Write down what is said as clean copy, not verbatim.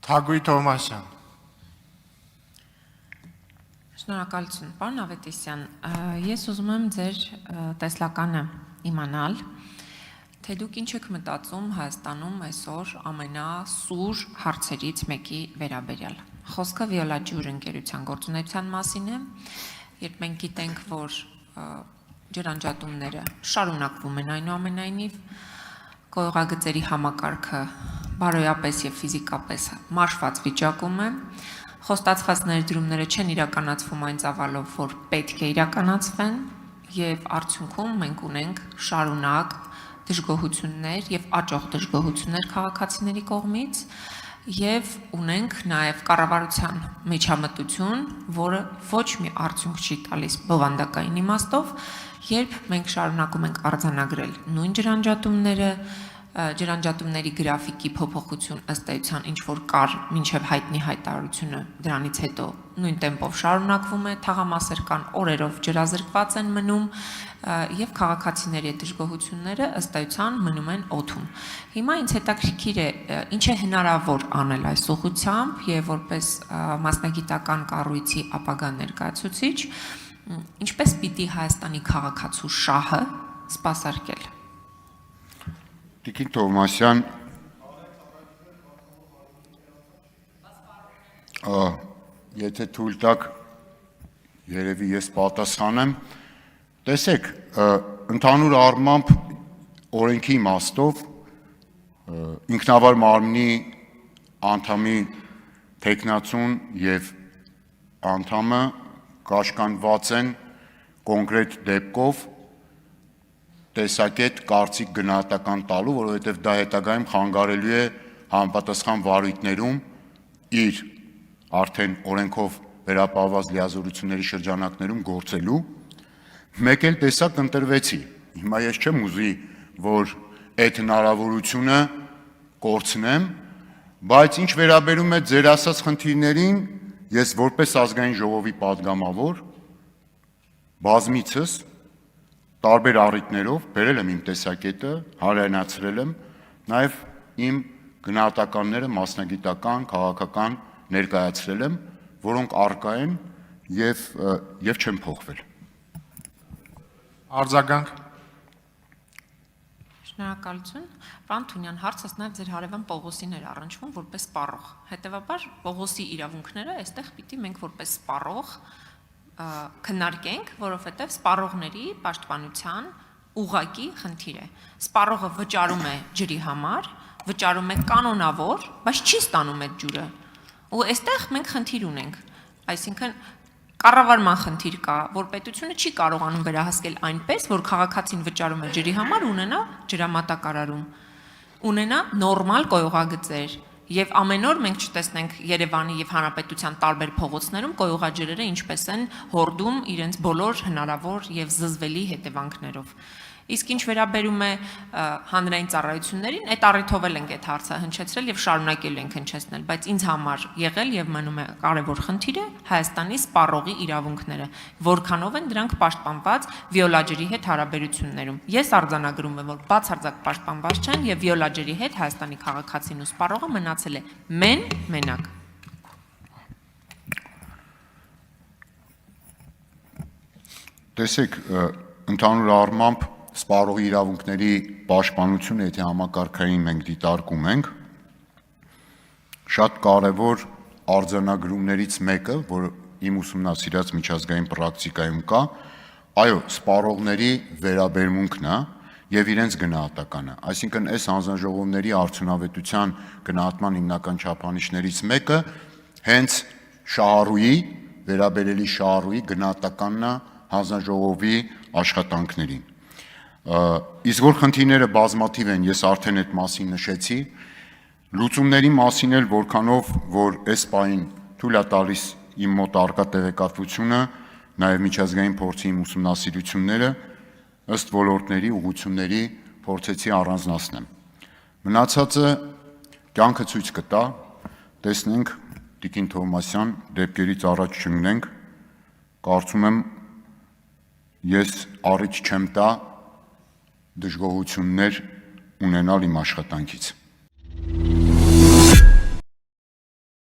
Թագուհի Թովմասյան։ Շնորհակալություն, պարոն Ավետիսյան, ես ուզում եմ ձեր տեսլականը իմանալ, թե դուք ինչ եք մտածում Հայաստանում այսօր ամենասուր հարցերից մեկի վերաբերյալ։ Խոսքը Վիոլաջյուր ընկերության գործունեության մասին է, երբ մենք գիտենք, որ ջրանջատումները շարունակվում են այնուամենայնիվ, գոյողագծերի համակարգը բարոյապես եւ ֆիզիկապես մաշված վիճակում է, խոստացված ներդրումները չեն իրականացվում այն ծավալով, որ պետք է իրականացվեն, եւ արդյունքում մենք ունենք շարունակ դժգոհություններ եւ աճող դժգոհություններ քաղաքացիների կողմից եւ ունենք նաեւ կառավարության միջամտություն, որը ոչ մի արդյունք չի տալիս բովանդակային իմաստով, երբ մենք շարունակում ենք արձանագրել նույն ջրանջատումների գրաֆիկի փոփոխություն ըստ էության ինչ որ կար մինչև հայտնի հայտարարությունը դրանից հետո նույն տեմպով շարունակվում է, թաղամասեր կան օրերով ջրազրկված են մնում եւ քաղաքացիների դժգոհությունները ըստ էության մնում են օդում։ Հիմա ինձ հետաքրքիր է ինչ է հնարավոր անել այս ուղղությամբ եւ որպես մասնագիտական կառույցի ապագա ներկայացուցիչ, ինչպես պիտի Հայաստանի քաղաքացու շահը սպասարկել։ Տիկին Թովմասյան, եթե թույլ տաք, երևի ես պատասխանեմ, տեսեք, ընդհանուր առմամբ օրենքի իմաստով ինքնավար մարմնի անդամի թեկնածուն եւ անդամը կաշկանդված են կոնկրետ դեպքով տեսակետ կարծիք գնահատական տալու, որովհետև դա հետագայում խանգարելու է համապատասխան վարույթներում իր արդեն օրենքով վերապահված լիազորությունների շրջանակներում գործելու, մեկ էլ տեսակ ընտրվեցի։ Հիմա ես չեմ ուզի, որ այդ հնարավորությունը կորցնեմ, բայց ինչ վերաբերում է ձեր ասած խնդիրներին, ես որպես ազգային ժողովի падգամավոր բազմիցս տարբեր առիթներով բերել եմ իմ տեսակետը, հանրայնացրել եմ, նաև իմ գնահատականները մասնագիտական, քաղաքական ներկայացրել եմ, որոնք առկա են եւ չեն փոխվել։ Արձագանք։ Շնորհակալություն։ Պարոն Թունյան, հարցս նաև ձեր հարևան Պողոսին էր առնչվում որպես սպառող։ Հետևաբար Պողոսի իրավունքները այստեղ պիտի մենք որպես սպառող քննարկենք, որովհետև սպառողների պաշտպանության ուղղակի խնդիր է։ Սպառողը վճարում է ջրի համար, վճարում է կանոնավոր, բայց չի ստանում այդ ջուրը։ Ու այստեղ մենք խնդիր ունենք, այսինքն կառավարման խնդիր կա, որ պետությունը չի կարողանում վերահսկել այնպես, որ քաղաքացին վճարում է ջրի համար ունենա ջրամատակարարում, ունենա նորմալ կոյուղագծեր։ Եվ ամեն օր մենք չտեսնենք Երևանի եւ Հանրապետության տարբեր փողոցներում կոյուղաջրերը ինչպես են հորդում իրենց բոլոր հնարավոր եւ զզվելի հետևանքներով։ Իսկ ինչ վերաբերում է հանրային ծառայություններին, այդ առիթով էլ ենք այդ հարցը հնչեցրել եւ շարունակելու ենք հնչեցնել, բայց ինձ համար եղել եւ մնում է կարեւոր խնդիրը Հայաստանի սպառողի իրավունքները, որքանով են դրանք պաշտպանված վիոլաջերի հետ հարաբերություններում։ Ես արձանագրում եմ, որ բացարձակ պաշտպանված չեն եւ վիոլաջերի հետ Հայաստանի քաղաքացին ու սպառողը մնացել է մենակ։ Տեսեք, ընդհանուր առմամբ սպառողի իրավունքների պաշտպանությունը, եթե համակարգային մենք դիտարկում ենք, շատ կարևոր արձանագրումներից մեկը, որ իմ ուսումնասիրած միջազգային պրակտիկայում կա, այո, սպառողների վերաբերմունքն է եւ իրենց գնահատականը։ Այսինքն այս հանձնաժողովների արդյունավետության գնահատման հիմնական չափանիշներից մեկը հենց շահառուի, վերաբերելի շահառուի գնահատականն է հանձնաժողովի աշխատանքներին։ Իսկ որ խնդիրները բազմաթիվ են, ես արդեն այդ մասին նշեցի, լուծումների մասին էլ որքանով, որ այս պահին թույլ է տալիս իմ մոտ առկա տեղեկատվությունը, նաև միջազգային փորձի իմ ուսումնասիրությունները, ըստ ոլորտների ուղղությունների փորձեցի առանձնացնեմ։ Մնացածը կյանքը ցույց կտա, տեսնենք Տիկին Թովմասյան, դեպքերից առաջ չընկնենք, կարծում եմ ես առիթ չեմ տա դժգոհություններ ունենալ իմ աշխատանքից։